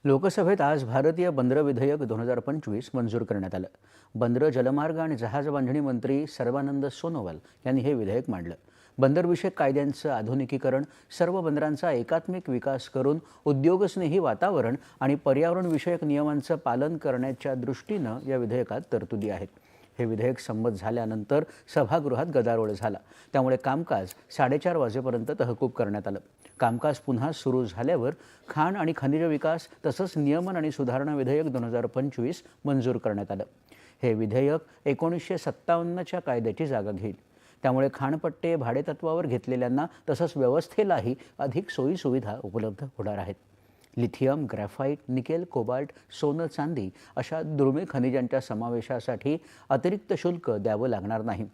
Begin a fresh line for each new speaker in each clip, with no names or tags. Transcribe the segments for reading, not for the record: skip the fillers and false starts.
लोकसभेत आज भारतीय बंदर विधेयक 2025 मंजूर करण्यात आलं. बंदरं, जलमार्ग आणि जहाज बांधणी मंत्री सर्बानंद सोनोवाल यांनी हे विधेयक मांडलं. बंदरविषयक कायद्यांचं आधुनिकीकरण, सर्व बंदरांचा एकात्मिक विकास करून उद्योगस्नेही वातावरण आणि पर्यावरणविषयक नियमांचं पालन करण्याच्या दृष्टीनं या विधेयकात तरतुदी आहेत. हे विधेयक संमत झाल्यानंतर सभागृहात गदारोळ झाला. त्यामुळे कामकाज 4:30 वाजेपर्यंत तहकूब करण्यात आलं. कामकाज पुन्हा सुरू झाल्यावर खाण आणि खनिज विकास तसंच नियमन आणि सुधारणा विधेयक 2025 मंजूर करण्यात आलं. हे विधेयक 1957च्या कायद्याची जागा घेईल. त्यामुळे खाणपट्टे भाडेतत्वावर घेतलेल्यांना तसंच व्यवस्थेलाही अधिक सोयीसुविधा उपलब्ध होणार आहेत. लिथियम, ग्रॅफाईट, निकेल, कोबाल्ट, सोनं, चांदी अशा दुर्मिळ खनिजांच्या समावेशासाठी अतिरिक्त शुल्क द्यावं लागणार नाही.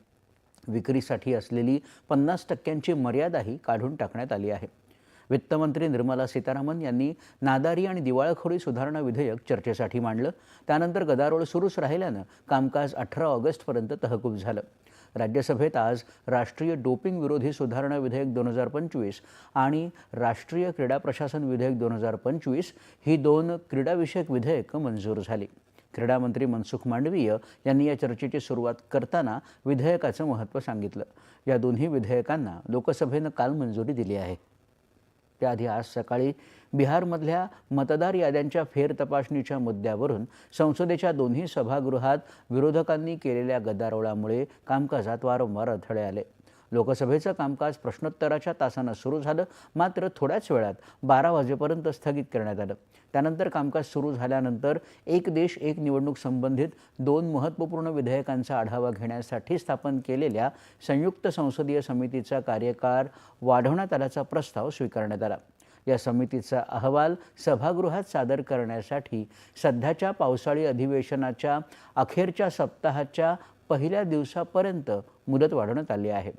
विक्रीसाठी असलेली 50% मर्यादाही काढून टाकण्यात आली आहे. वित्तमंत्री निर्मला सीतारामन यांनी नादारी आणि दिवाळखोरी सुधारणा विधेयक चर्चेसाठी मांडलं. त्यानंतर गदारोळ सुरूच राहिल्यानं कामकाज 18 ऑगस्टपर्यंत तहकूब झालं. राज्यसभेत आज राष्ट्रीय डोपिंग विरोधी सुधारणा विधेयक 2025 आणि राष्ट्रीय क्रीडा प्रशासन विधेयक 2025 ही 2 क्रीडाविषयक विधेयकं मंजूर झाली. क्रीडा मंत्री मनसुख मांडवीय यांनी या चर्चेची सुरुवात करताना विधेयकाचं महत्त्व सांगितलं. या दोन्ही विधेयकांना लोकसभेनं काल मंजुरी दिली आहे. त्याआधी आज सकाळी बिहारमधल्या मतदार याद्यांच्या फेरतपासणीच्या मुद्द्यावरून संसदेच्या दोन्ही सभागृहात विरोधकांनी केलेल्या गदारोळामुळे कामकाजात वारंवार अडथळे आले. लोकसभेचं कामकाज प्रश्नोत्तराच्या तासानं सुरू झालं, मात्र थोड्याच वेळात 12 वाजेपर्यंत स्थगित करण्यात आलं. त्यानंतर कामकाज सुरू झाल्यानंतर एक देश एक निवडणूक संबंधित 2 महत्त्वपूर्ण विधेयकांचा आढावा घेण्यासाठी स्थापन केलेल्या संयुक्त संसदीय समितीचा कार्यकाळ वाढवण्यात आल्याचा प्रस्ताव स्वीकारण्यात आला. या समितीचा अहवाल सभागृहात सादर करण्यासाठी सध्याच्या पावसाळी अधिवेशनाच्या अखेरच्या सप्ताहाच्या पहिल्या दिवसापर्यंत मुदत वाढवण्यात आली आहे.